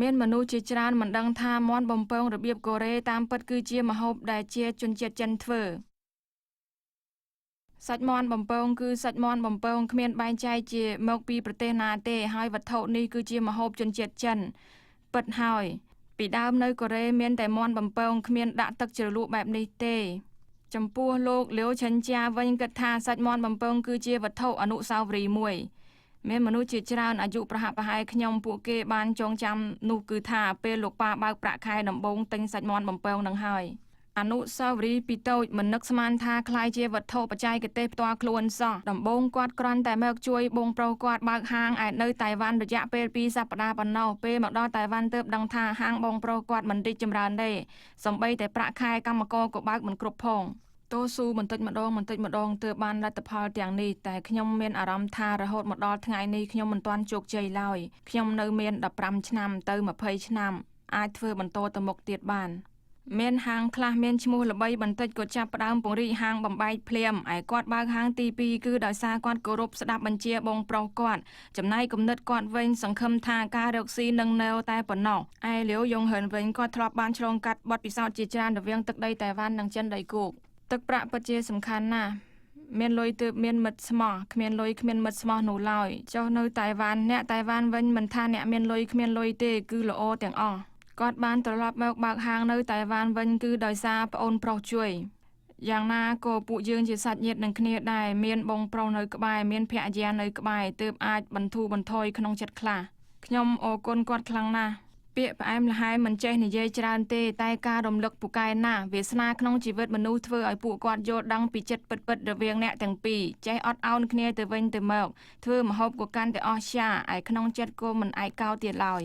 មានមនុស្សជាច្រើនមិនដឹងថាមាន់បំពងរបៀបកូរ៉េតាមពិតគឺជាម្ហូបដែលជាជនជាតិចិនធ្វើសាច់មាន់បំពងគឺសាច់មាន់បំពងគ្មានបែងចែកជាមកពីប្រទេសណាទេហើយវត្ថុនេះគឺជាម្ហូបជនជាតិចិនពិតហើយពីដើមនៅកូរ៉េមានតែមាន់បំពងគ្មានដាក់ទឹកជ្រលក់បែបនេះទេចំពោះលោកលាវឆិនជាវិញគិតថាសាច់មាន់បំពងគឺជាវត្ថុអនុស្សាវរីយ៍មួយមានមនុស្សជាច្រើនអាយុប្រហាក់ប្រហែលខ្ញុំពួកគេបានចងចាំនោះគឺថាពេលលោកប៉ាបើកប្រាក់ខែដំបូងទិញសាច់មាន់បំពងនឹងហើយអនុស្សាវរីយ៍ពីតូចមិននឹកស្មានថាคล้ายជាវត្ថុបច្ចេកទេសផ្ទាល់ខ្លួនសោះដំបូងគាត់គ្រាន់តែមកជួយបងប្រុសគាត់បើកហាងឯនៅតៃវ៉ាន់រយៈពេល2សប្តាហ៍ប៉ុណ្ណោះពេលមកដល់តៃវ៉ាន់ទើបដឹងថាហាងបងប្រុសគាត់មិនរីកចម្រើនទេសូម្បីតែប្រាក់ខែកម្មករក៏បើកមិនគ្រប់ផងតូស៊ូបន្តិចម្ដងទើបបានលទ្ធផលទាំងនេះតែខ្ញុំមានអារម្មណ៍ថារហូតមកដល់ថ្ងៃនេះខ្ញុំមិនទាន់ជោគជ័យឡើយខ្ញុំនៅមាន15ឆ្នាំទៅ20ឆ្នាំអាចធ្វើបន្តទៅមុខទៀតបានមានហាងខ្លះមានឈ្មោះល្បីបន្តិចក៏ចាប់ផ្ដើមពង្រីកហាងបំបែកភ្លាមឯគាត់បើកហាងទី2គឺដោយសារគាត់គោរពស្ដាប់បញ្ជាបងប្រុសគាត់ចំណែកគំនិតគាត់វិញសង្ឃឹមថាការរកស៊ីនឹងនៅតែប៉ុណ្ណោះឯលាវយ៉ុងហិនវិញគាត់ធ្លាប់បានឆ្លងកាត់បទពិសោធន៍ជាច្រើនរវាងទឹកដីតៃវ៉ាន់និងចិនដីគោកទឹកប្រាក់ពិតជាសំខាន់ណាស់មានលុយទើបមានមិត្តស្មោះគ្មានលុយគ្មានមិត្តស្មោះនោះឡើយចុះនៅតៃវ៉ាន់អ្នកតៃវ៉ាន់វិញមិនថាអ្នកមានលុយគ្មានលុយទេគឺល្អទាំងអស់គាត់បានត្រឡប់មកបើកហាងនៅតៃវ៉ាន់វិញគឺដោយសារប្អូនប្រុសជួយយ៉ាងណាក៏ពួកយើងជាសាច់ញាតិនឹងគ្នាដែរមានបងប្រុសនៅក្បែរមានភរិយានៅក្បែរទើបអាចបន្ធូរបន្ថយក្នុងចិត្តខ្លះខ្ញុំអរគុណគាត់ខ្លាំងណាស់ពាក្យផ្អែមល្ហែមមិនចេះនិយាយច្រើនទេតែការរំលឹកពូកែណាស់វាសនាក្នុងជីវិតមនុស្សធ្វើឲ្យពួកគាត់យល់ដឹងពីចិត្តពិតៗរវាងអ្នកទាំងពីរចេះអត់ឱនគ្នាទៅវិញទៅមកធ្វើម្ហូបក៏កាន់តែអស្ចារ្យឯក្នុងចិត្តក៏មិនឯកោទៀតឡើយ